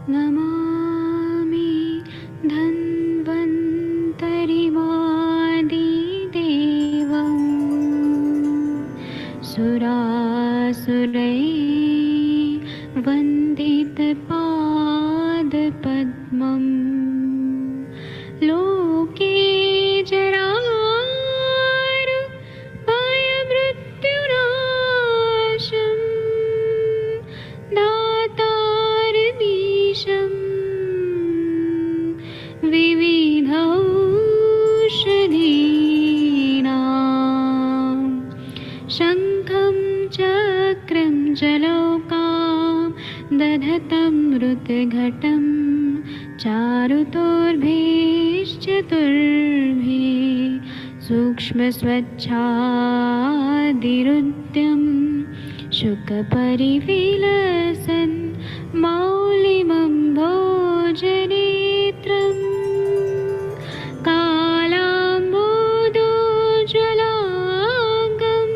नमामि धन्वन्तरिमादिदेवम् सुरासुरैर्वन्दितपादपद्मम् लोके जरामृत्युनाशम् दातारमीशम् विविधौषधीनां शङ्खं चक्रं जलौकां दधतं मृतघटं चारुतोर्भिश्चतुर्भिः सूक्ष्मस्वच्छादिरुद्यं शुकपरिविलसन् मौलिमं भोजनेत्रम् कालाम्बोदोज्ज्वलाङ्गं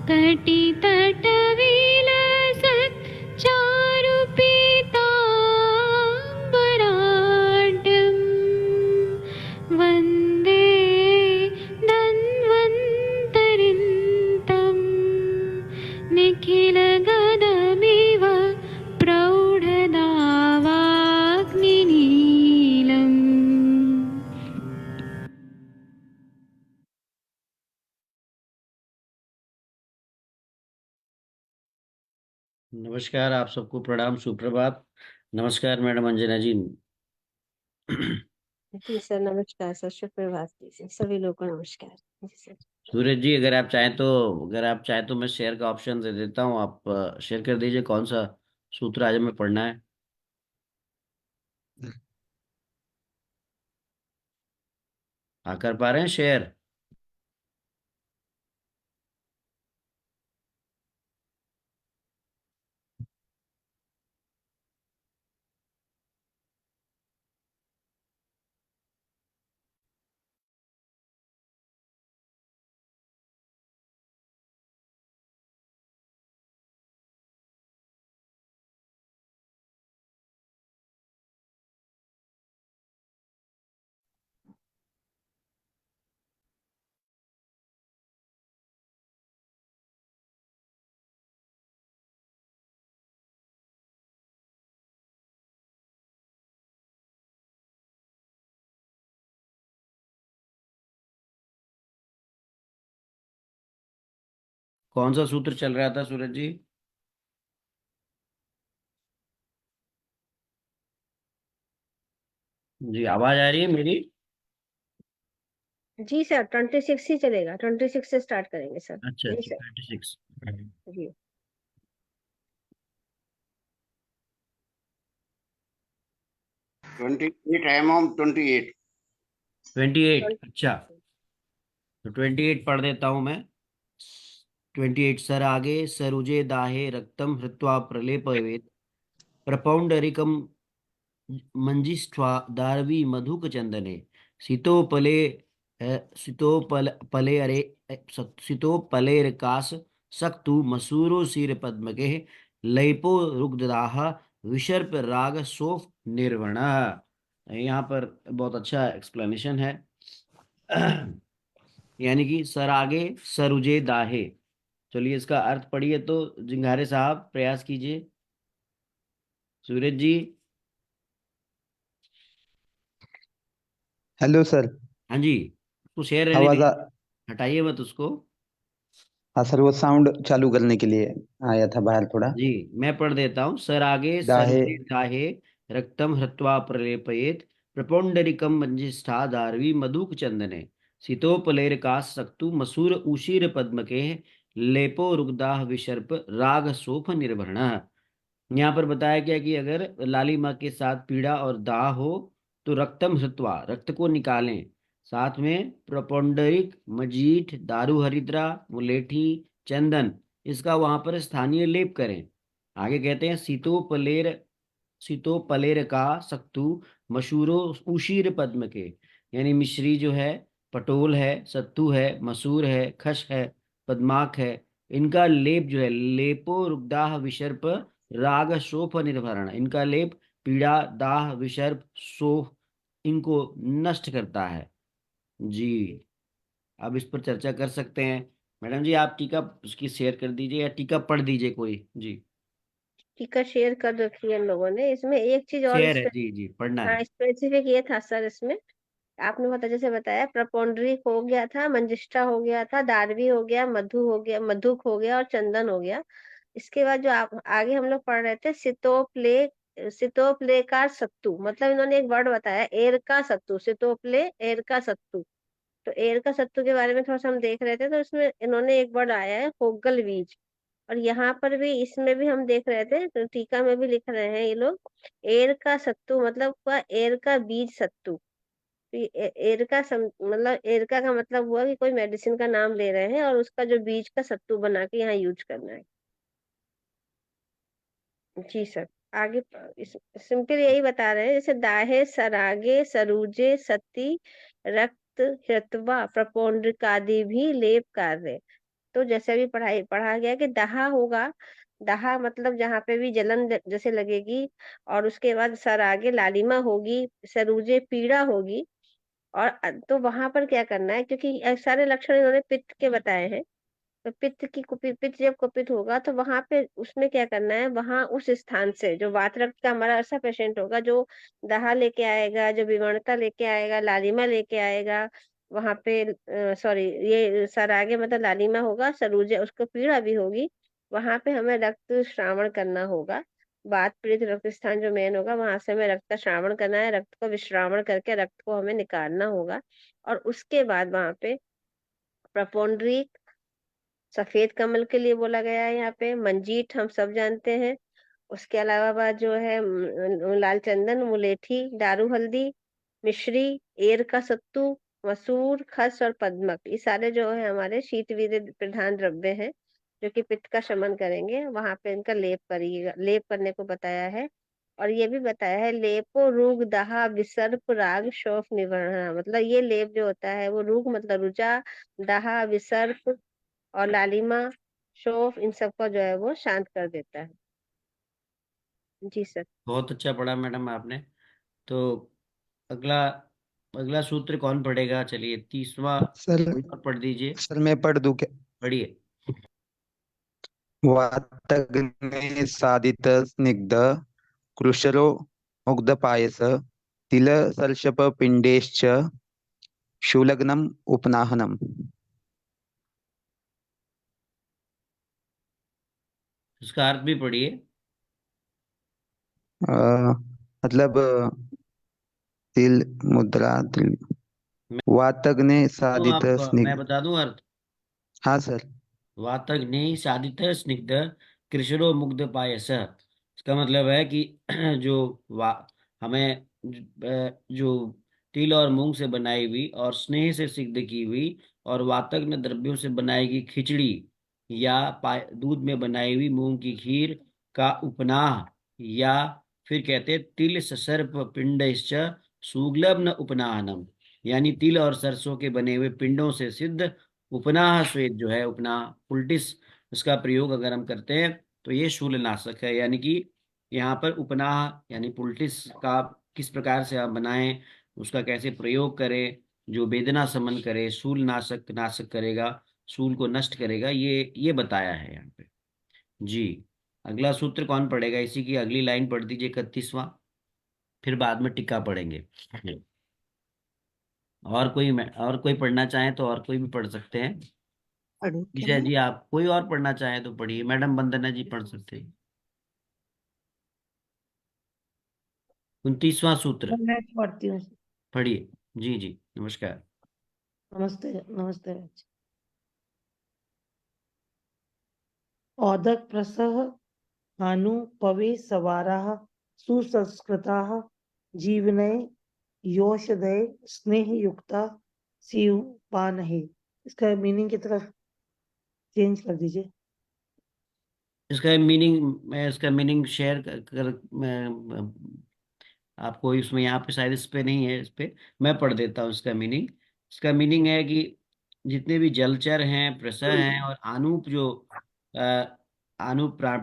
कटितटविलसत् चारुपीताम्बराढ्यं वन्दे धन्वन्तरिन्तं निखिलगदमिव प्रौढदावाग्निनीलम्। नमस्कार, आप सबको प्रणाम, सुप्रभात। नमस्कार मैडम अंजना जी। जी सर, नमस्कार सर, सुप्रभात जी सभी लोगों को नमस्कार जी सर। सूरज जी, अगर आप चाहें तो मैं शेयर का ऑप्शन दे देता हूँ, आप शेयर कर दीजिए कौन सा सूत्र आज हमें पढ़ना है। कर पा रहे हैं शेयर? कौन सा सूत्र चल रहा था सूरज जी? जी, आवाज आ रही है मेरी? जी सर, 26 ही चलेगा, 26 से स्टार्ट करेंगे सर। अच्छा जी अच्छा, सर। 26। जी 28, I am on 28. 28, अच्छा। तो 28 पढ़ देता हूं मैं। 28। सर आगे सरुजे दाहे रक्तम हृत्वा प्रलेपयेत् प्रपौंडरिकम मंजिष्ठ्वा दारवी मधुक चंदने शीतोपले शीतोपल पले अरे शीतोपलेरकास सक्तु मसूरो सिर पद्मके लैपो रुग्धदाह विसर्प राग सोफ निर्वण। यहाँ पर बहुत अच्छा एक्सप्लेनेशन है। यानी कि सर आगे सरुजे दाहे। चलिए इसका अर्थ पढ़िए तो जिंघारे साहब प्रयास कीजिए। सूरज जी। Hello sir. हाँ जी। उसको शेयर रहने आवाज दीजिए, हटाइए मत उसको। हाँ सर, वो साउंड चालू करने के लिए आया था बाहर थोड़ा। जी, मैं पढ़ देता हूँ। सर आगे दाहे। सरुजे दाहे रक्तम हृत्वा प्रलेपयेत् प्रपौंडरिकम मंजिष्ठा दारवी मधुक चंदने शीतोपलेरका सक्तु मसूर उशीर पद्मके लेपो रुग्दाह विसर्प राग सोफ निर्भरण। यहाँ पर बताया गया कि अगर लालिमा के साथ पीड़ा और दाह हो तो रक्तम हृत्वा, रक्त को निकालें, साथ में प्रपौंडरिक मजीठ दारू हरिद्रा मुलेठी चंदन, इसका वहां पर स्थानीय लेप करें। आगे कहते हैं सीतो पलेर का सक्तु मशूरो उशीर पद्म के, यानी मिश्री जो है, पटोल है, सत्तू है, मसूर है, खस है, पद्माक है, इनका लेप जो है लेपो रुग्दाह विसर्प राग शोफ निर्भरण, इनका लेप पीड़ा, दाह, विसर्प, शोक इनको नष्ट करता है। जी, अब इस पर चर्चा कर सकते हैं। मैडम जी आप टीका उसकी शेयर कर दीजिए या टीका पढ़ दीजिए कोई। जी, टीका शेयर कर रखी है इन लोगों ने। इसमें एक चीज और शेयर है। जी जी, पढ़ना हाँ है। स्पेसिफिक ये था सर इसमें, आपने बहुत अच्छे से बताया। प्रपोंडरी हो गया था, मंजिष्ठा हो गया था, दारवी हो गया, मधु हो गया, मधुक हो गया और चंदन हो गया। इसके बाद जो आप आगे हम लोग पढ़ रहे थे, सितोप्ले का सत्तू, मतलब इन्होंने एक वर्ड बताया, एर का सत्तू, सितोप्ले एर का सत्तू। तो एर का सत्तू के बारे में थोड़ा सा हम देख रहे थे, तो इसमें इन्होंने एक वर्ड आया है होगल बीज। और यहाँ पर भी, इसमें भी हम देख रहे थे, तो टीका में भी लिख रहे हैं ये लोग, एर का सत्तू मतलब हुआ एर का बीज सत्तू। तो मतलब एरका का मतलब हुआ कि कोई मेडिसिन का नाम ले रहे हैं और उसका जो बीज का सत्तू बना के यहाँ यूज करना है। जी सर। आगे सिंपल यही बता रहे हैं, जैसे दाहे, सरागे, सरूजे, सती, रक्त, हृतवा, प्रपोंड्रिकादि भी लेप कार्य। तो जैसे अभी पढ़ा गया कि दाहा होगा, दाहा मतलब जहाँ पे भी जलन जैसे लगेगी, और उसके बाद सरागे लालिमा होगी, सरूजे पीड़ा होगी। और तो वहां पर क्या करना है, क्योंकि सारे लक्षण इन्होंने पित्त के बताए हैं। तो पित्त जब कुपित होगा तो वहां पे उसमें क्या करना है, वहां उस स्थान से जो वात रक्त का हमारा ऐसा पेशेंट होगा जो दहा लेके आएगा, जो विवरणता लेके आएगा, लालिमा लेके आएगा, वहां पे सॉरी, ये सरागे मतलब लालिमा होगा, सरूजे उसको पीड़ा भी होगी, वहां पे हमें रक्त श्रावण करना होगा। वात पीड़ित रक्त स्थान जो मेन होगा, वहां से हमें रक्त का श्रावण करना है, रक्त को विश्रावण करके रक्त को हमें निकालना होगा। और उसके बाद वहां पे प्रपोंड्री, सफेद कमल के लिए बोला गया है, यहाँ पे मंजीठ हम सब जानते हैं। उसके अलावा बाद जो है लाल चंदन, मुलेठी, दारू हल्दी, मिश्री, एर का सत्तू, मसूर, खस और पद्मक, ये सारे जो है हमारे शीतवीर्य प्रधान द्रव्य हैं, जो कि पित्त का शमन करेंगे। वहां पे इनका लेप करिएगा, लेप करने को बताया है। और ये भी बताया है, लेपो रूग दहा विसर्प राग शोफ निवारण, मतलब ये लेप जो होता है वो रूग मतलब रुचा, दहा, विसर्प और लालिमा, शोफ, इन सबका जो है वो शांत कर देता है। जी सर। बहुत अच्छा पढ़ा मैडम आपने। तो अगला अगला सूत्र कौन पढ़ेगा? चलिए 30वां सर कोई और पढ़ दीजिए। सर मैं पढ़ दूं क्या? पढ़िए। वातग्ने साधित स्निग्ध कृशरो मुग्ध पायस तिल सर्षप पिंडेश्च शूलग्नम उपनाहनम। उसका अर्थ भी पढ़िए। मतलब तिल मुद्रा तिल वातग्ने तो साधित आप मैं स्निग्ध। बता दूं अर्थ। हाँ सर। वातग्नि साधित स्निग्ध कृष्णो मुग्ध पायस। इसका मतलब है कि जो वा हमें जो तिल और मूंग से बनाई हुई और स्नेह से सिद्ध की हुई और वातग्न द्रव्यों से बनाई गई खिचड़ी या दूध में बनाई हुई मूंग की खीर का उपनाह, या फिर कहते हैं तिल ससर्प पिंडश्च सुग्लब्न उपनाहनम, यानी तिल और सरसों के बने हुए पिंडों से सिद्ध उपनाह श्वेत जो है, उपनाह पुल्टिस, इसका प्रयोग अगर हम करते हैं तो ये शूलनाशक है। यानी कि यहाँ पर उपनाह यानी पुल्टिस का किस प्रकार से आप बनाएं, उसका कैसे प्रयोग करें जो वेदना शमन करे, शूल नाशक नाशक करेगा, शूल को नष्ट करेगा, ये बताया है यहाँ पे। जी, अगला सूत्र कौन पढ़ेगा? इसी की अगली लाइन पढ़ दीजिए 31वां, फिर बाद में टिक्का पढ़ेंगे। और कोई पढ़ना चाहे तो और कोई भी पढ़ सकते हैं। पढ़ू क्या विजय मैं? जी आप कोई और पढ़ना चाहे तो पढ़िए। मैडम वंदना जी पढ़ सकते हैं। 29वां सूत्र मैं पढ़ती हूँ। पढ़िए। जी जी, नमस्कार। नमस्ते नमस्ते। औदक प्रसह हानु पवे सवाराः सुसंस्कृताः जीवने योषदय स्नेह युक्ता शिवपानहि। इसका मीनिंग की तरफ चेंज कर दीजिए। मैं इसका मीनिंग शेयर मैं आपको इसमें, यहाँ पे शायद इस पे नहीं है, इस पे मैं पढ़ देता हूँ इसका मीनिंग। इसका मीनिंग है कि जितने भी जलचर हैं, प्रसह हैं और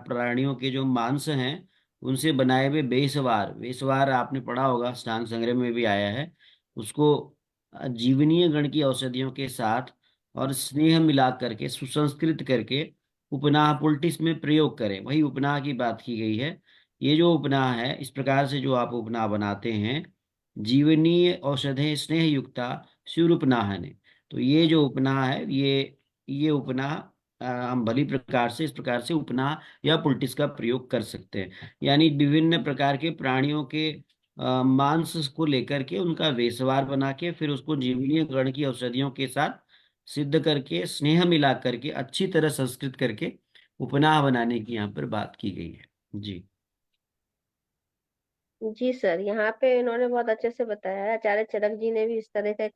प्राणियों के जो मांस हैं उनसे बनाए हुए बेसवार, बेसवार आपने पढ़ा होगा, अष्टांग संग्रह में भी आया है, उसको जीवनीय गण की औषधियों के साथ और स्नेह मिला करके सुसंस्कृत करके उपनाह पुलटिस में प्रयोग करें, वही उपनाह की बात की गई है। ये जो उपनाह है, इस प्रकार से जो आप उपनाह बनाते हैं, जीवनीय औषधें स्नेह युक्ता शिवरूपनाह ने, तो ये जो उपनाह है, ये उपनाह हम भली प्रकार से इस प्रकार से उपनाह या पुलटिस का प्रयोग कर सकते हैं। यानी विभिन्न प्रकार के प्राणियों के मांस को लेकर के उनका वेशवार बना के फिर उसको जीवनीय गण की औषधियों के साथ सिद्ध करके स्नेह मिला करके अच्छी तरह संस्कृत करके उपनाह बनाने की यहाँ पर बात की गई है। जी। जी सर, यहाँ पे इन्होंने बहुत अच्छे से बताया है। आचार्य चरक जी ने भी इस तरह का एक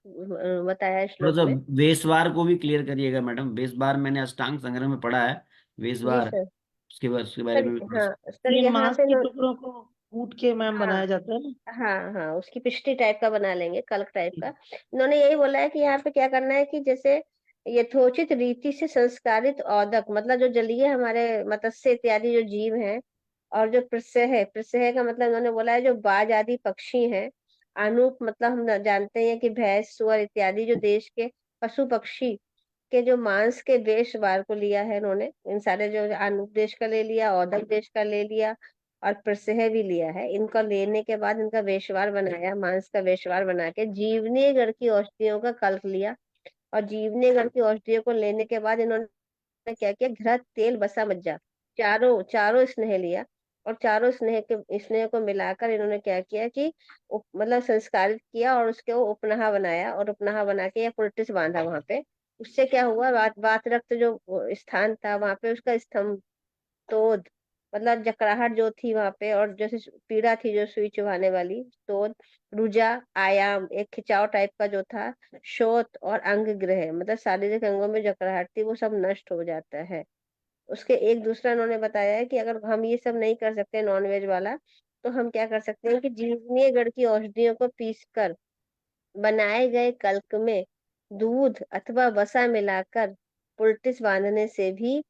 बताया है थोड़ा श्लोक सा में। वेशवार को भी क्लियर करिएगा मैडम, वेशवार मैंने अष्टांग संग्रह में पढ़ा है, जी वेशवार सर। उसके बारे सर में भी थोड़ा सा। हाँ सर, ये यहाँ मांस पे के टुकड़ों को कूट के मैम हाँ बनाया जाता है ना। हाँ हाँ, उसकी पिष्टी टाइप का बना लेंगे, कल्क टाइप का। इन्होंने यही बोला है कि यहाँ पे क्या करना है कि जैसे यथोचित रीति से संस्कारित औदक, मतलब जो जलीय हमारे मत्स्य इत्यादि जो जीव हैं, और जो प्रत्यय है, प्रत्यय का मतलब इन्होंने बोला है जो बाज आदि पक्षी हैं, अनूप मतलब हम जानते हैं कि भैंस सुअर इत्यादि जो देश के पशु पक्षी के जो मांस के देश वार को लिया है इन्होंने, इन सारे जो अनूप देश का ले लिया, औदक देश का ले लिया, और प्रसह भी लिया है, इनका लेने के बाद इनका वेशवार बनाया, मांस का वेशवार बना के जीवनीय गण की औषधियों का कल्प लिया। और जीवनीय गण की औषधियों को लेने के बाद इन्होंने क्या किया, घृत तेल बसा मज्जा, चारों चारों स्नेह लिया, और चारों स्नेह को मिलाकर इन्होंने क्या किया कि मतलब संस्कारित किया, और उसके वो उपनाह बनाया, और उपनाह बना के या पुलटिस बांधा वहां पे। उससे क्या हुआ, वात रक्त जो स्थान था वहां पे उसका स्तंभ तोद, मतलब जकड़ाहट जो थी वहां पे, और जैसे पीड़ा थी जो सुई चुभाने वाली, तोद, रुजा, आयाम एक खिंचाव टाइप का जो था, शोथ और अंग ग्रह मतलब शारीरिक अंगों में जकड़ाहट थी, वो सब नष्ट हो जाता है। उसके एक दूसरा उन्होंने बताया है कि अगर हम ये सब नहीं कर सकते नॉन वेज वाला, तो हम क्या कर सकते हैं कि जीवनीय गढ़ की औषधियों को पीस कर बनाए गए कल्क में दूध अथवा वसा मिलाकर पुलटिस बांधने से भी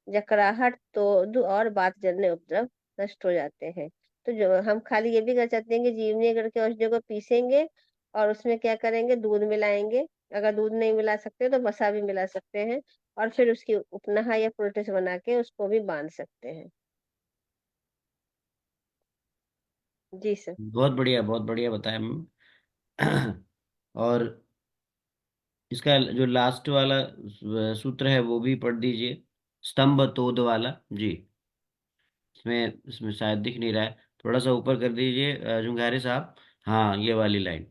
जकड़ाहट, तोद और बात जलने उपद्रव नष्ट हो जाते हैं। तो जो हम खाली ये भी कर सकते हैं कि जीवनी गढ़ के औषधियों को पीसेंगे, और उसमें क्या करेंगे, दूध मिलाएंगे, अगर दूध नहीं मिला सकते तो वसा भी मिला सकते हैं, और फिर उसकी उपनाह या पुलटिस बना के उसको भी बांध सकते हैं। जी सर। बहुत बढ़िया बताया मैम। और इसका जो लास्ट वाला सूत्र है वो भी पढ़ दीजिए, स्तंभ तोद वाला। जी। इसमें शायद दिख नहीं रहा है, थोड़ा सा ऊपर कर दीजिए जुंगारे साहब। हाँ, ये वाली लाइन।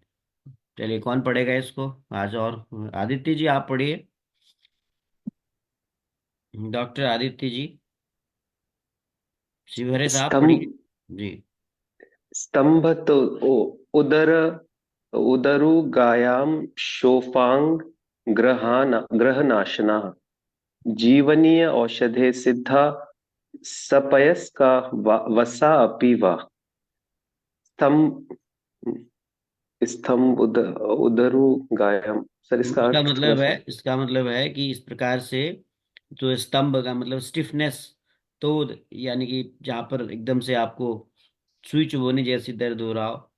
चलिए, कौन पढ़ेगा इसको आज? और आदित्य जी आप पढ़िए, डॉक्टर आदित्य जी, शिवहरे साहब पढ़िए। स्तंभ जी। स्तंभ तो उदर उदरुगायाम शोफांग ग्रहनाशना जीवनीय औषधे सिद्धा सपयस्का वसा अपि वा स्तंभ स्तंभ उदरुगायाम। सर इसका इसका अर्थ थोड़ा मतलब है, सा। इसका मतलब है कि इस प्रकार से जो स्तंभ का मतलब स्टिफनेस, तो यानी कि जहाँ पर एकदम से आपको सुई चुभोने जैसी दर्द हो रहा हो,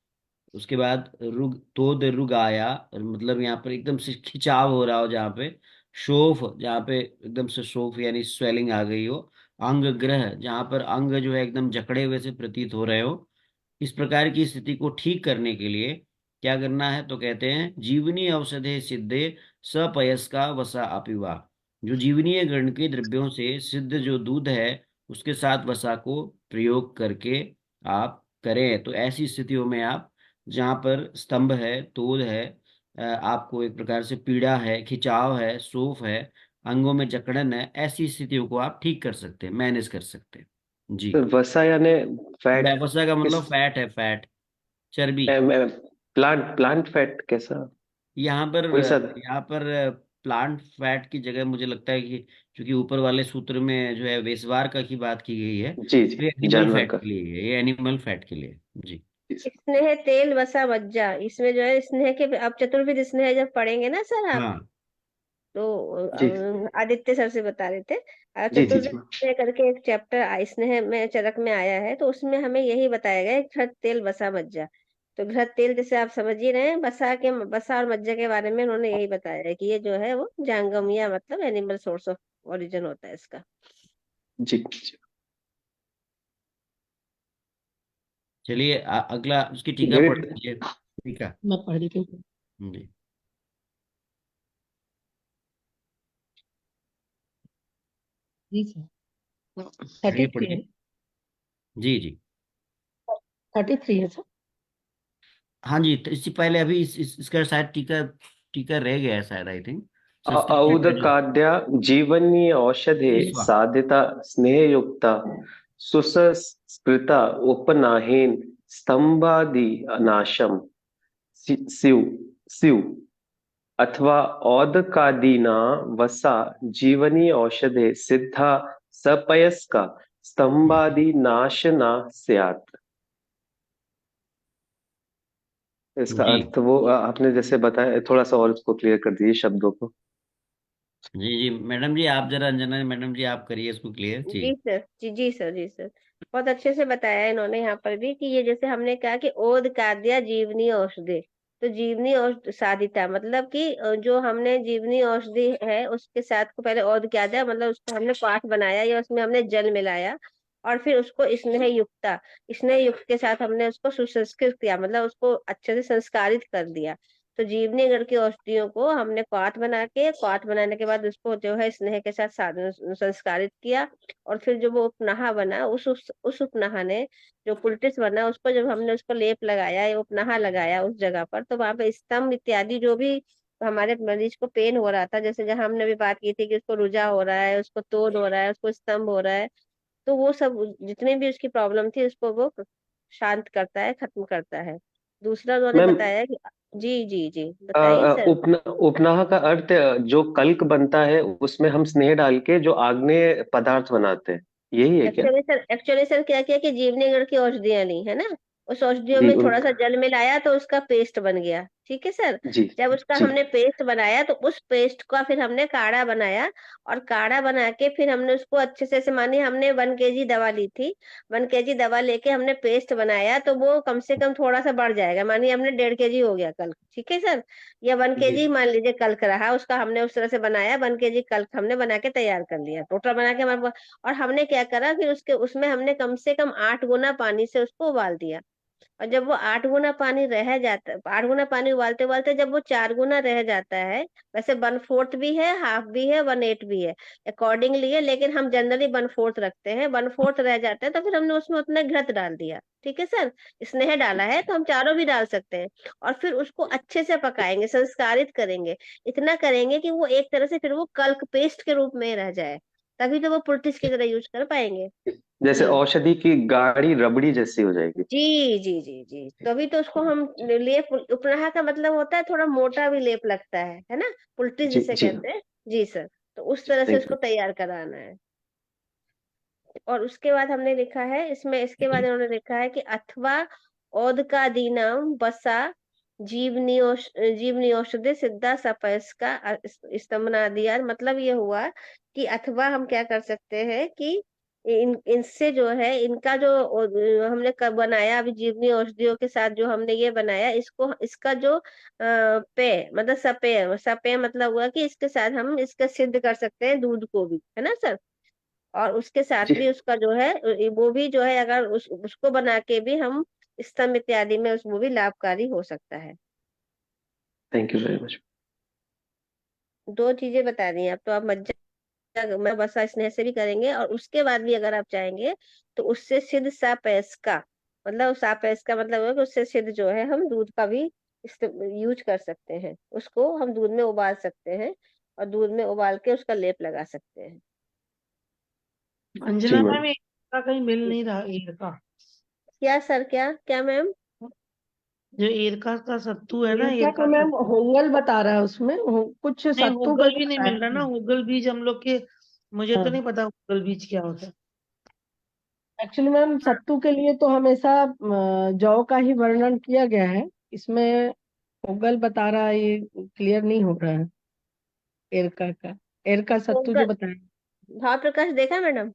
उसके बाद रुग तोद रुग आया, और मतलब यहाँ पर एकदम से खिंचाव हो रहा हो, जहाँ पे शोफ, जहाँ पे एकदम से शोफ यानी स्वेलिंग आ गई हो, अंग ग्रह जहाँ पर अंग जो है एकदम जकड़े हुए से प्रतीत हो रहे हो, इस प्रकार की स्थिति को ठीक करने के लिए क्या करना है, तो कहते हैं जीवनी औषधे सिद्धे सपयस्का वसा अपिवा। जो जीवनीय गण के द्रव्यों से सिद्ध जो दूध है, उसके साथ वसा को प्रयोग करके आप करें, तो ऐसी स्थितियों में आप, जहाँ पर स्तंभ है, तोद है, आपको एक प्रकार से पीड़ा है, खिंचाव है, सोफ है, अंगों में जकड़न है, ऐसी स्थितियों को आप ठीक कर सकते हैं, मैनेज कर सकते हैं। जी। सर वसा यानी फैट वसा का मतलब किस फैट है, फैट, चर्बी। प्लांट प्लांट फैट कैसा यहाँ पर कोई सा। यहाँ पर प्लांट फैट की जगह मुझे लगता है कि चूंकि ऊपर वाले सूत्र में जो है वेसवार का की बात की गई है, जी तो ये जी एनिमल जानवर फैट का। के लिए है, ये एनिमल फैट के लिए। जी। जी सर। स्नेह तेल वसा मज्जा, इसमें जो है स्नेह के, अब चतुर्विध स्नेह जब पढ़ेंगे ना सर आप, हाँ। तो जी आदित्य सर से बता रहे थे। जी जी चतुर्वेद जी स्नेह करके एक चैप्टर स्नेह में चरक में आया है, तो उसमें हमें यही बताया गया है, घृत तेल वसा मज्जा। तो घृत तेल जैसे आप समझ ही रहे हैं, बसा और मज्जा के बारे में उन्होंने यही बताया है कि ये जो है वो जांगम या मतलब एनिमल सोर्स ऑफ ओरिजिन होता है इसका। जी जी। चलिए अगला उसकी टीका पढ़ ग्रेट। लीजिए। टीका। मैं पढ़ देती हूँ। जी जी सर। पढ़िए 33 पढ़िए। है। जी जी। 33 है सर। हाँ जी, तो इससे पहले अभी इसका शायद टीका टीका रह गया है शायद, आई थिंक। संस्कृत में जो औदकाद्या जीवनी औषधे 30वां। साधिता स्नेहयुक्ता सुसंस्कृता उपनाहेन स्तंभादि नाशम स्यु स्यु अथवा औदकादीना वसा जीवनी औषधे सिद्धा सपयस्का स्तंभादि नाश न स्यात्। इसका जी अर्थ वो आपने जैसे बताया, थोड़ा सा और इसको क्लियर कर दीजिए शब्दों को। जी जी मैडम जी, आप जरा अंजना मैडम जी आप करिए इसको क्लियर जी। जी सर, जी सर, जी सर। बहुत अच्छे से बताया है इन्होंने यहाँ पर भी कि ये जैसे हमने कहा कि ओद काद्या जीवनी औषधि। तो जीवनी औषध साधिता मतलब कि जो हमने जीवनी औषधि है उसके साथ को पहले ओद काद्या मतलब उसको हमने पाठ बनाया या उसमें हमने जल मिलाया, और फिर उसको स्नेह युक्ता, स्नेह युक्त के साथ हमने उसको सुसंस्कृत किया, मतलब उसको अच्छे से संस्कारित कर दिया। तो जीवनी गढ़ की औषधियों को हमने क्वाथ बनाने के बाद उसको जो है स्नेह के साथ संस्कारित किया, और फिर जो वो उपनाहा बना उस उपनाहा ने जो पुलटिस बना उसको जब हमने उसको लेप लगाया या उपनाहा लगाया उस जगह पर, तो वहां पे स्तंभ इत्यादि जो भी हमारे मरीज को पेन हो रहा था, जैसे जहां हमने भी बात की थी कि उसको रुझा हो रहा है, उसको तोड़ हो रहा है, उसको स्तंभ हो रहा है, तो वो सब जितने भी उसकी प्रॉब्लम थी उसको वो शांत करता है, खत्म करता है। दूसरा उन्होंने मैम, बताया कि जी जी जी बताइए सर। उपनाह का अर्थ जो कल्क बनता है उसमें हम स्नेह डाल के जो आग्नेय पदार्थ बनाते हैं, यही है क्या? एक्चुअली सर क्या किया कि जीवनीगढ़ की औषधियां ली है ना, उस औषधियों जी में उन थोड़ा सा जल मिलाया तो उसका पेस्ट बन गया, ठीक है सर। जी जब उसका जी। हमने पेस्ट बनाया तो उस पेस्ट का फिर हमने काढ़ा बनाया, और काढ़ा बना के फिर हमने उसको अच्छे से मानिए हमने 1 kg दवा ली थी, 1 kg दवा लेके हमने पेस्ट बनाया, तो वो कम से कम थोड़ा सा बढ़ जाएगा, मानिए हमने 1.5 kg हो गया कल, ठीक है सर। या वन जी केजी मान लीजिए कल्क रहा उसका, हमने उस तरह से बनाया 1 kg कल्क हमने बना के तैयार कर लिया, टोटल बना के हमारे। और हमने क्या करा कि उसके उसमें हमने कम से कम 8 गुना पानी से उसको उबाल दिया, और जब वो 8 गुना पानी रह जाता, 8 गुना पानी उबालते उबालते जब वो 4 गुना रह जाता है, वैसे 1/4 भी है, हाफ भी है, 1/8 भी है, अकॉर्डिंगली है, लेकिन हम जनरली 1/4 रखते हैं, 1/4 रह जाता है तो फिर हमने उसमें उतना घृत डाल दिया, ठीक है सर। स्नेह डाला है तो हम चारों भी डाल सकते हैं, और फिर उसको अच्छे से पकाएंगे, संस्कारित करेंगे, इतना करेंगे कि वो एक तरह से फिर वो कल्क पेस्ट के रूप में रह जाए, तभी तो वो पुर्टिस की तरह यूज कर पाएंगे। जैसे जी औषधि की गाढ़ी रबड़ी जैसी हो जाएगी। जी जी तभी तो उसको हम लेप, उपनाहा का मतलब होता है थोड़ा मोटा भी लेप लगता है ना, पुल्टी जी जिसे जी। कहते हैं। जी सर। तो उस तरह से थैंक उसको यू। तैयार कराना है। और उसके बाद हमने लिखा है इसमें, इसके बाद इन्होंने लिखा है कि अथवा औदकादीनाम बसा जीवनी औषधि सिद्धा सपयस का स्तंभनादियार, मतलब ये हुआ कि अथवा हम क्या कर सकते हैं कि इनसे जो है इनका जो हमने बनाया अभी जीवनी औषधियों के साथ जो हमने ये बनाया, इसको इसका जो पेय मतलब सपेय, सपेय मतलब हुआ कि इसके साथ हम इसका सिद्ध कर सकते हैं दूध को भी, है ना सर। और उसके साथ जी भी उसका जो है वो भी जो है अगर उसको बना के भी हम स्तंभ इत्यादि में वो भी लाभकारी हो सकता है। Thank you very much. 2 चीजें बता दी अब तो आप मज्जा में वसा स्नेह से भी करेंगे, और उसके बाद भी अगर आप चाहेंगे तो उससे सिद्ध सापेस का मतलब, सापेस का मतलब है कि उससे सिद्ध जो है हम दूध का भी यूज कर सकते हैं, उसको हम दूध में उबाल सकते हैं, और दूध में उबाल के उसका लेप लगा सकते हैं। जी अंजना मैम। मैम, का कहीं मिल नहीं रहा ईर का। क्या सर, क्या क्या मैम। जो एरका का सत्तू है ना, इनका एरका तो मैम सत्तू। होंगल बता रहा है उसमें, कुछ नहीं, सत्तू का होगल भी नहीं बताया मिल रहा ना, नहीं। होगल बीज हम लोग के। मुझे तो हाँ, नहीं पता होगल बीज क्या होता है। एक्चुअली मैम सत्तू के लिए तो हमेशा जौ का ही वर्णन किया गया है, इसमें होगल बता रहा है, ये क्लियर नहीं हो रहा है। एरका का, एरका सत्तू जो होगल बताया। भाव प्रकाश देखा मैडम?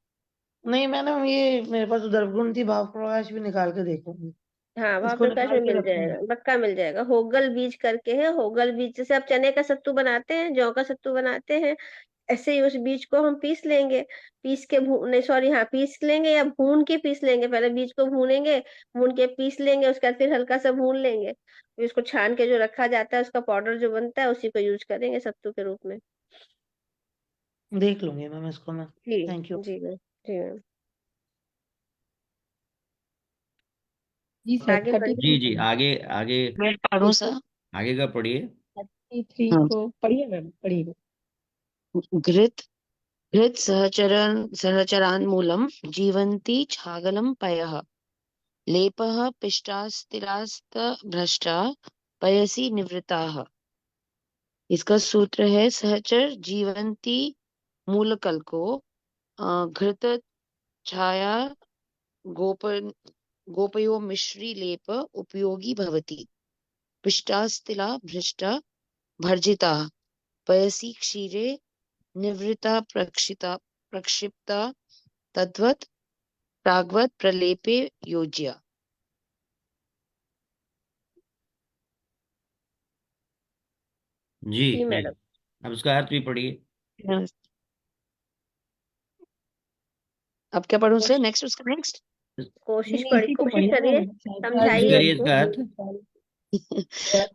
नहीं मैडम, ये मेरे पास उधर गुण थी, भाव प्रकाश भी निकाल के देखूंगी। हाँ, भाव इसको प्रकाश निकाल में के मिल रखूंगी। जाएगा, पक्का मिल जाएगा। होगल बीज करके है, होगल बीज जैसे आप चने का सत्तू बनाते हैं, जौ का सत्तू बनाते हैं, ऐसे ही उस बीज को हम पीस लेंगे। पीस के नहीं सॉरी, हाँ पीस लेंगे या भून के पीस लेंगे। पहले बीज को भूनेंगे, भून के पीस लेंगे, उसके बाद फिर हल्का सा भून लेंगे, फिर उसको छान के जो रखा जाता है उसका पाउडर जो बनता है उसी को यूज करेंगे सत्तू के रूप में। देख लूंगी मैम इसको मैं। जी थैंक यू। जी मैम। जी मैम। जी सर, आगे बढ़िए। जी 33 जी, आगे आगे मैं पढ़ूं सर? आगे का पढ़िए। 33 हाँ। को पढ़िए मैम, पढ़िए। घृत घृत सहचरान्मूलं जीवन्ति छागलं पयः लेपः पिष्टास्तिलास्तभ्रष्टा पयसि निवृताः। इसका सूत्र है सहचर जीवन्ति मूलकल को घृत छाया गोप गोपयो मिश्री लेप उपयोगी भवति। पिष्टास्तिला भ्रष्टा भर्जिता पयसि क्षीरे निवृता प्रक्षिप्ता तद्वत् प्राग्वत् प्रलेपे योज्या। जी जी जी, मैडम। अब इसका अर्थ भी पढ़िए। अब क्या पढ़ूं सर? कोशिश नेक्स्ट, उसका नेक्स्ट। नहीं नहीं, इसी को कोशिश पढ़िए करिए, मैम। सहचर कोशिश समझाइए करिए इसको। इसका अर्थ।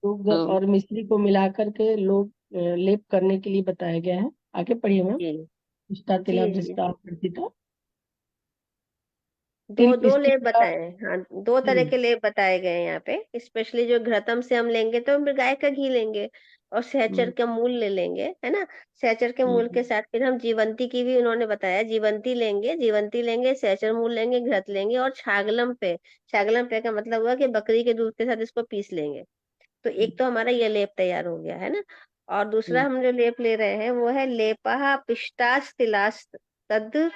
दूध और मिश्री को मिला करके लोग लेप करने के लिए बताया गया है। आगे पढ़िए मैम। जी पिस्ता जी तिला जी। भ्रष्टा अर्पिता। दो तिल दो पिस्ती लेप का। बताए हैं, हाँ, दो तरह के लेप बताए गए हैं यहाँ पे। स्पेशली जो घृतम से हम लेंगे तो हम गाय का घी लेंगे, और सहचर का मूल ले लेंगे, है ना। सहचर के मूल के साथ फिर हम जीवंती की भी उन्होंने बताया, जीवंती लेंगे, सहचर मूल लेंगे, घृत लेंगे, और छागलम पे का मतलब हुआ कि बकरी के दूध के साथ इसको पीस लेंगे। तो एक तो हमारा ये लेप तैयार हो गया, है ना। और दूसरा हम जो लेप ले रहे हैं वो है लेपहा पिष्टास तिलास तद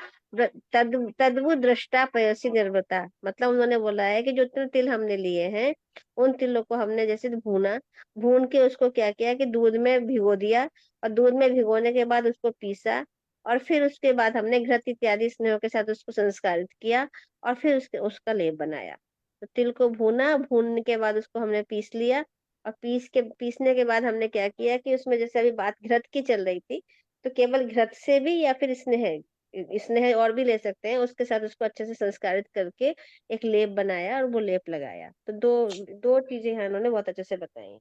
तद तदवु दृष्टा पयसी निर्वृता। मतलब उन्होंने बोला है कि जो इतने तिल हमने लिए हैं, उन तिलों को हमने जैसे भूना, भून के उसको क्या किया कि दूध में भिगो दिया, और दूध में भिगोने के बाद उसको पीसा, और फिर उसके बाद हमने घृत इत्यादि स्नेहों के साथ उसको संस्कारित किया, और फिर उसका लेप बनाया। तो तिल को भूना, भूनने के बाद उसको हमने पीस लिया, और पीसने के बाद हमने क्या किया कि उसमें जैसे अभी बात घृत की चल रही थी, तो केवल घृत से भी या फिर स्नेह और भी ले सकते हैं, उसके साथ उसको अच्छे से संस्कारित करके एक लेप बनाया और वो लेप लगाया। तो दो दो चीजें हैं उन्होंने बहुत अच्छे से बताई।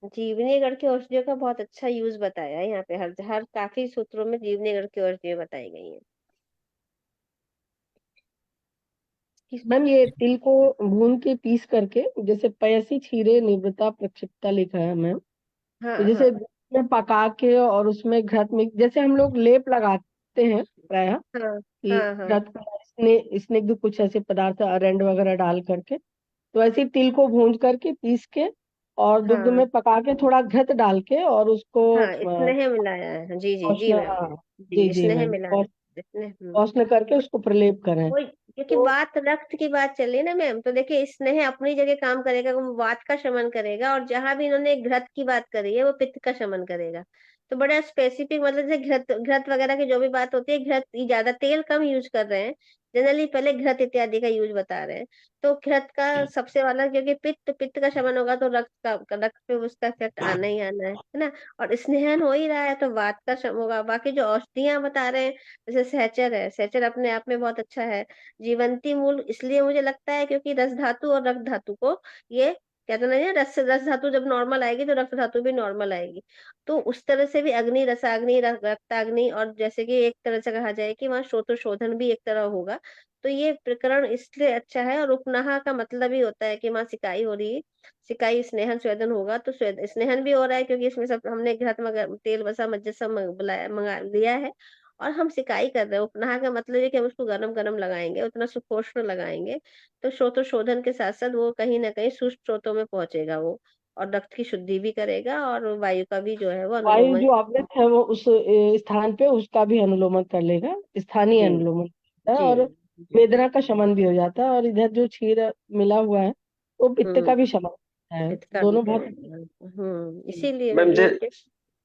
जीवनीगढ़ की औषधियों का बहुत अच्छा यूज बताया है यहाँ पे, हर हर काफी सूत्रों में जीवनीगढ़ की औषधियां बताई गई हैं। मैम ये तिल को भून के पीस करके, जैसे पयसी क्षीरे निवृत्ता प्रक्षिप्ता लिखा है मैम। हाँ तो हाँ जैसे दूध में पका के और उसमें घृत मिक्स, जैसे हम लोग लेप लगाते हैं प्रायः हाँ कि हाँ हाँ घृत का स्निग्ध कुछ ऐसे पदार्थ अरंड वगैरह डाल करके, तो ऐसे ही तिल को भून करके पीस के और दुग्ध हाँ में पका के थोड़ा घृत डाल के और उसको हाँ, स्नेह मिलाया है, जी जी जी औष्ण, मैम। हाँ, जी जी जी स्नेह मैम, मिलाया स्नेह। औष्ण करके उसको प्रलेप करें। वही, क्योंकि तो वात रक्त की बात चली ना मैम, तो देखिए स्नेह अपनी जगह काम करेगा, वो वात का शमन करेगा, और जहां भी इन्होंने घृत की बात करी है वो पित्त का शमन करेगा। तो बड़ा स्पेसिफिक, मतलब जैसे घृत घृत वगैरह की जो भी बात होती है, घृत ये ज्यादा तेल कम यूज कर रहे हैं जनरली, पहले घृत इत्यादि का यूज बता रहे हैं। तो घृत का सबसे वाला, क्योंकि पित्त पित्त का शमन होगा तो रक्त पे उसका इफेक्ट आना ही आना है ना। और स्नेहन हो ही रहा है तो वात का शम होगा। बाकी जो औषधियां बता रहे हैं, जैसे सहचर है, सहचर अपने आप में बहुत अच्छा है। जीवंती मूल इसलिए मुझे लगता है क्योंकि रस धातु और रक्त धातु को ये कहते ना, ये रस धातु जब नॉर्मल आएगी तो रक्त धातु भी नॉर्मल आएगी। तो उस तरह से भी अग्नि, रसाग्नि, रक्ताग्नि, और जैसे कि एक तरह से कहा जाए कि वहाँ श्रोत्र शोधन भी एक तरह होगा। तो ये प्रकरण इसलिए अच्छा है। और उपनाहा का मतलब ही होता है कि वहाँ सिकाई हो रही है, सिकाई स्नेहन स्वेदन होगा, तो स्नेहन भी हो रहा है क्योंकि इसमें सब हमने घृत तेल वसा मज्जत सब बुलाया मंगा लिया है, और हम सिकाई कर रहे हैं। उपनाह का मतलब है कि हम उसको गरम गरम लगाएंगे, उतना सुपोष्ण लगाएंगे, तो श्रोत्र शोधन के साथ साथ वो कहीं ना कहीं सूक्ष्म स्रोतों में पहुंचेगा वो, और रक्त की शुद्धि भी करेगा, और वायु का भी जो है वो वायु अनुलोमन। जो अवयव है वो उस स्थान पे उसका भी अनुलोमन कर लेगा, स्थानीय जी अनुलोमन करता है, जी और जी। वेदना का शमन भी हो जाता है, और इधर जो क्षीर मिला हुआ है वो पित्त का हम्म। भी शमन। है, हित कर दोनों ले। बहुत इसीलिए मैम ये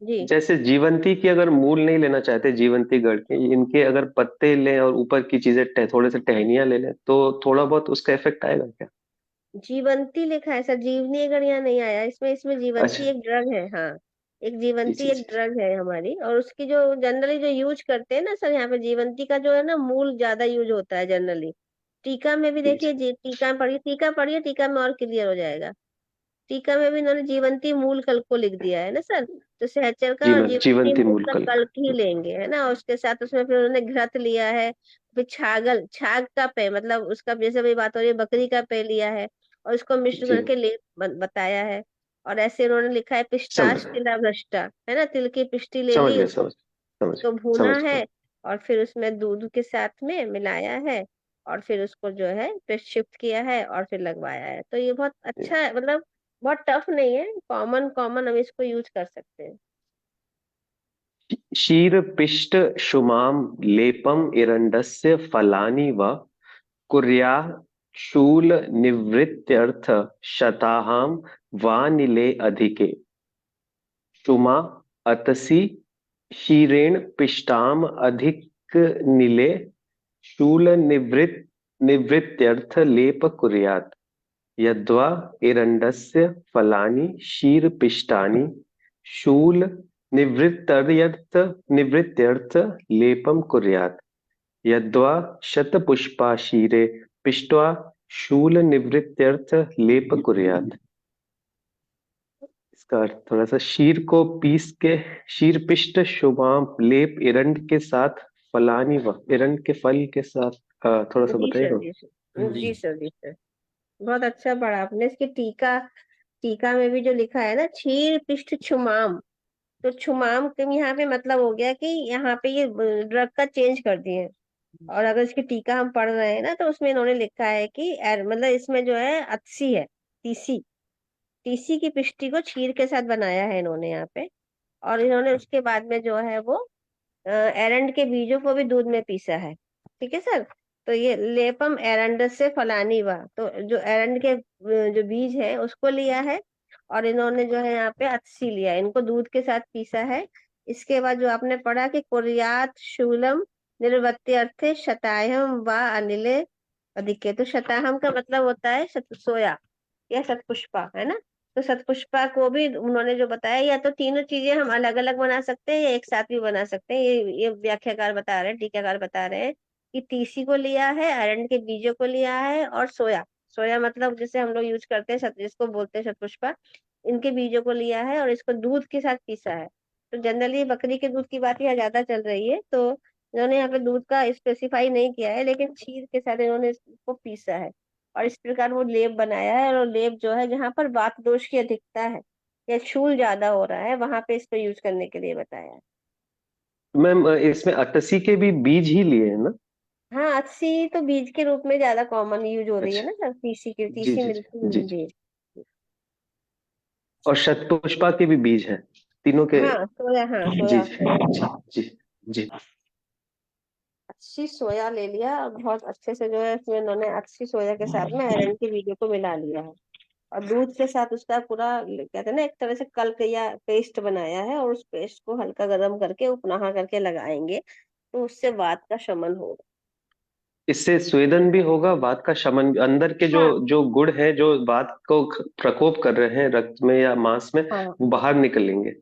जी जैसे जीवंती की अगर मूल नहीं लेना चाहते, जीवंती गढ़ के इनके अगर पत्ते लें और ऊपर की चीजें थोड़े से टहनियाँ ले लें तो थोड़ा बहुत उसका इफेक्ट आएगा क्या? जीवंती लिखा है सर, जीवनी अगर यहाँ नहीं आया इसमें, इसमें जीवंती अच्छा। एक ड्रग है। हाँ, एक जी जीवंती जी एक जी। ड्रग है हमारी, और उसकी जो जनरली जो यूज करते हैं ना सर, यहाँ पे जीवंती का जो है ना मूल ज्यादा यूज होता है जनरली। टीका में भी जी देखिए, टीका में पढ़िए, टीका पढ़िए, टीका में और क्लियर हो जाएगा। टीका में भी इन्होंने जीवंती मूल कल्प को लिख दिया है ना सर। तो सहचर का जी और मैम, जीवंती जीवंती मूल मूल का कल्प। कल्प ही लेंगे, है ना। और उसके साथ उसमें फिर उन्होंने घृत लिया है, फिर छागल, छाग का पे, मतलब उसका जैसे भी बात हो रही है, बकरी का पे लिया है, और इसको मिश्र जी करके ले बताया है। और ऐसे उन्होंने लिखा है समझ पिस्ताश तिला भ्रष्टा, है ना, तिल की पिष्टी ले समझ ली, गया, उसको समझ उसको भूना समझ गया। है, और फिर उसमें दूध के साथ में मिलाया है, और फिर उसको जो है फिर शिफ्ट किया है और फिर लगवाया है। तो ये बहुत अच्छा है, मतलब बहुत टफ नहीं है, कॉमन कॉमन हम इसको यूज कर सकते हैं। क्षीरपिष्ट शुमाम लेपम इरंडस्य फलानि व कुर्या शूल निवृत्त्यर्थ शताहाम वानिले अधिके शुमा अतसि क्षीरेण पिष्टाम अधिक निले शूल निवृत्त्यर्थ लेप कुर्यात् यद्वा एरंडस्य फलानि क्षीरपिष्टानि शूल निवृत्त्यर्थ लेपम कुर्यात् यद्वा शतपुष्पाशीरे पिष्ट्वा शूल निवृत्त्यर्थ लेप कुर्यात्। इसका अर्थ थोड़ा सा, शीर को पीस के शीर पिष्ट शुभाम लेप एरंड के साथ फलानी व एरंड के फल के साथ, थोड़ा सा जी सर, बताइएगा। जी सर, जी सर, जी सर, बहुत अच्छा पढ़ा आपने। इसकी टीका, टीका में भी जो लिखा है ना, क्षीर पिष्ट छुमाम, तो छुमाम के यहाँ पे मतलब हो गया कि यहाँ पे ये ड्रग का चेंज कर दिए। और अगर इसकी टीका हम पढ़ रहे हैं ना, तो उसमें इन्होंने लिखा है कि मतलब इसमें जो है अत्सी है, तीसी, तीसी की पिष्टी को क्षीर के साथ बनाया है इन्होंने यहाँ पे। और इन्होंने उसके बाद में जो है वो एरंड के बीजों को भी दूध में पीसा है। ठीक है सर। तो ये लेपम एरंड से फलानी वा, तो जो एरंड के जो बीज है उसको लिया है, और इन्होंने जो है यहाँ पे अत्सी लिया है, इनको दूध के साथ पीसा है। इसके बाद जो आपने पढ़ा कि कुर्यात शूलम निर्वत्य अर्थे शतायम व अनिले अधिके, तो शताहम का मतलब होता है सोया या सतपुष्पा, है ना। तो सतपुष्पा को भी उन्होंने जो बताया, या तो तीनों चीजें हम अलग अलग बना सकते हैं या एक साथ भी बना सकते हैं। ये व्याख्याकार बता रहे हैं, टीकाकार बता रहे हैं कि तीसी को लिया है, अरंड के बीजों को लिया है, और सोया, सोया मतलब जैसे हम लोग यूज करते हैं जिसको बोलते हैं सतपुष्पा, इनके बीजों को लिया है और इसको दूध के साथ पीसा है। तो जनरली बकरी के दूध की बात यहाँ ज्यादा चल रही है, तो इन्होंने यहाँ पे दूध का स्पेसिफाई नहीं किया है, लेकिन क्षीर के साथ इन्होंने इसको पीसा है, और इस प्रकार वो लेप बनाया है। और लेप जो है जहाँ पर वात दोष की अधिकता है या शूल ज्यादा हो रहा है, वहां पे इसको यूज करने के लिए बताया है। मैम इसमें अटसी के भी बीज ही लिए हैं ना? हाँ, अस्सी तो बीज के रूप में ज्यादा कॉमन यूज हो रही है अच्छा। ना सर, तीसी की, जी तीसी जी मिलती जी है जी। बीज। और शतपुष्पा के भी बीज हैं तीनों के? हाँ सोया, हाँ जी सोया, सोया जी जी जी। अच्छी सोया ले लिया, और बहुत अच्छे से जो है इसमें उन्होंने अच्छी सोया के साथ में आयरन के बीजों को मिला लिया है, और दूध के साथ उसका पूरा कहते हैं ना एक तरह से कल्क या पेस्ट बनाया है, और उस पेस्ट को हल्का गर्म करके उपनाहा करके लगाएंगे, तो उससे वात का शमन होगा। इससे स्वेदन भी होगा, वात का शमन, अंदर के जो हाँ, जो गुण है जो वात को प्रकोप कर रहे हैं रक्त में या मांस में, हाँ, वो बाहर निकलेंगे।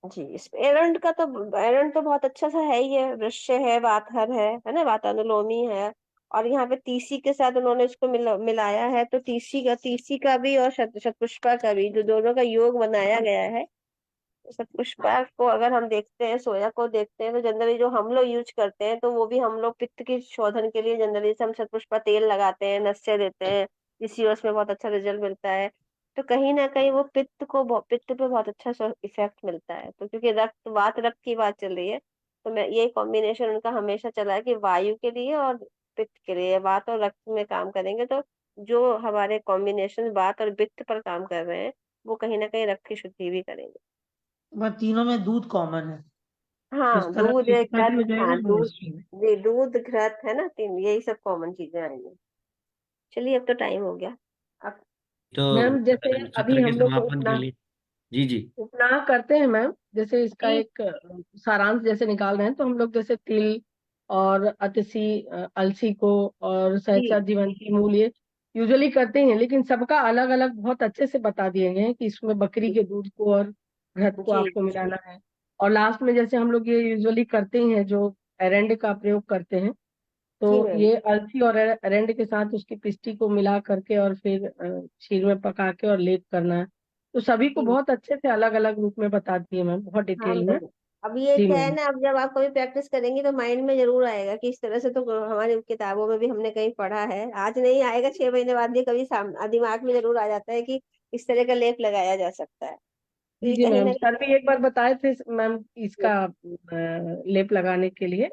जी। इस एरंड का तो, एरंड तो बहुत अच्छा सा है ही है, वृक्ष है, वातहर है ना, वातानुलोमी है। और यहाँ पे तीसी के साथ उन्होंने इसको मिलाया है, तो तीसी का भी और शतपुष्पा का भी, जो दोनों का योग बनाया गया है। शतपुष्पा को अगर हम देखते हैं, सोया को देखते हैं, तो जनरली जो हम लोग यूज करते हैं, तो वो भी हम लोग पित्त की शोधन के लिए जनरली से हम शतपुष्पा तेल लगाते हैं, नस्य देते हैं, इसी उसमें बहुत अच्छा रिजल्ट मिलता है। तो कहीं ना कहीं वो पित्त पे बहुत अच्छा इफेक्ट मिलता है। तो क्योंकि रक्त की बात चल रही है, तो मैं ये कॉम्बिनेशन उनका हमेशा चला है कि वायु के लिए और पित्त के लिए, वात और रक्त में काम करेंगे, तो जो हमारे कॉम्बिनेशन वात और पित्त पर काम कर रहे हैं, वो कहीं ना कहीं रक्त की शुद्धि भी करेंगे। बट तीनों में दूध कॉमन है, हाँ, इसका दूध एक रक्तता भी घृत, हो जाएगा हाँ और दूध, मिनिस्ट्री में। जी दूध घृत है ना, तीन यही सब कॉमन चीजें आएंगी। चलिए अब तो टाइम हो गया अब। तो मैम जैसे सत्र अभी के हम लोग समापन के उपना लिए। जी जी। उपनाह करते हैं मैम, जैसे इसका जी एक सारांश जैसे निकाल रहे हैं, तो हम लोग जैसे तिल और अतिसी अलसी को और सहसा जी जीवंती मूल ये यूजुअली करते ही हैं, लेकिन सबका अलग अलग बहुत अच्छे से बता दिए गए हैं कि इसमें बकरी के दूध को और घृत को जी आपको मिलाना है। और लास्ट में जैसे हम लोग ये यूजुअली करते ही हैं, जो एरेंड का प्रयोग करते हैं, तो जी मैम। ये अलसी और एरेंड के साथ उसकी पिस्टी को मिला करके और फिर खीर में पका के और लेप करना है। तो सभी को जी बहुत अच्छे से अलग अलग रूप में बता दिए मैम, बहुत हाँ डिटेल में। मैम। अब ये जी क्या है मैम। ना, अब जब आप कभी प्रैक्टिस करेंगी तो माइंड में जरूर आएगा कि इस तरह से तो हमारी किताबों में भी हमने कहीं पढ़ा है। आज नहीं आएगा, 6 महीने बाद भी कभी दिमाग में जरूर आ जाता है कि इस तरह का लेप लगाया जा सकता है। तो जी ये जी कहीं मैम, ना सर भी एक बार बताए थे मैम कहीं। इसका लेप लगाने के लिए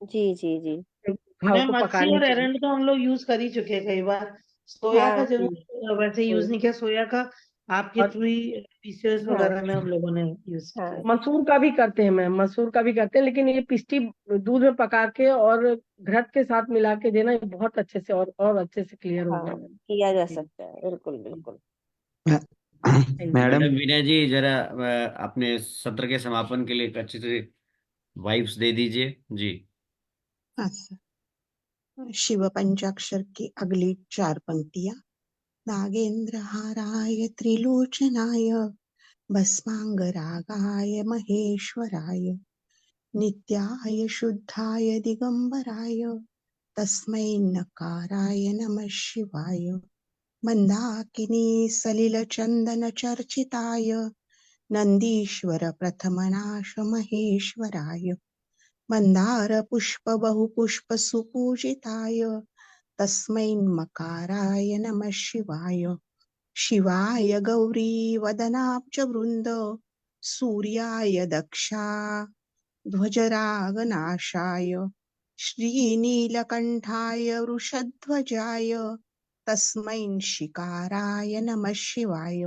जी जी जी। घाव को मैम अलसी पकाने और के लिए। एरंड तो हम लोग यूज कर ही चुके हैं कई बार। सोया का हाँ जरूर वैसे यूज नहीं किया, सोया का आपके और थ्रू ही पीसीओएस हाँ वगैरह में हम लोगों ने यूज हाँ। किया। मसूर का भी करते हैं मैम, मसूर का भी करते हैं, लेकिन ये पिस्टी दूध में पका के और घृत के साथ मिला के देना, ये बहुत अच्छे से और अच्छे से क्लियर हो गया हाँ मैम। किया जा जी। सकता है, बिल्कुल बिल्कुल। Thank you. Madam, madam Veena ji, जरा अपने सत्र के समापन के लिए एक अच्छे से वाइब्स दे दीजिए जी। हाँ सर, शिव पंचाक्षर की अगली 4 पंक्तियां। नागेंद्र हाराय त्रिलोचनाय भस्मांगरागाय महेश्वराय नित्याय शुद्धाय दिगंबराय तस्मै नकाराय नमः शिवाय मंदाकिनी सलिल चंदन चर्चिताय नंदीश्वर प्रथमनाश महेश्वराय मंदार पुष्प बहुपुष्प सुपूजिताय तस्मै मकाराय नमः शिवाय शिवाय गौरी वदनाब्ज वृंद सूर्याय दक्षा ध्वजरागनाशाय श्रीनीलकंठाय वृषध्वजाय तस्मै शिकाराय नमः शिवाय।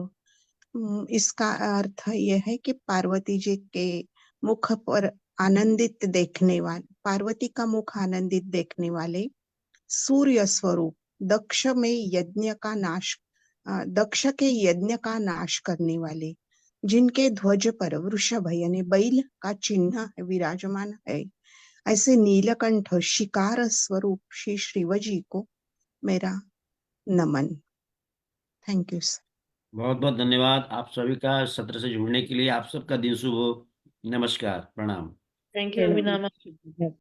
इसका अर्थ यह है कि पार्वती जी के मुख पर आनंदित देखने वाले, पार्वती का मुख आनंदित देखने वाले सूर्य स्वरूप दक्ष में यज्ञ का नाश, दक्ष के यज्ञ का नाश करने वाले, जिनके ध्वज पर वृषभ यानी बैल का चिन्ह विराजमान है, ऐसे नीलकंठ शिकार स्वरूप श्री शिवजी को मेरा नमन। Thank you sir. बहुत बहुत धन्यवाद आप सभी का सत्र से जुड़ने के लिए। आप सबका दिन शुभ हो। नमस्कार, प्रणाम। Thank you अभिनामा। मैम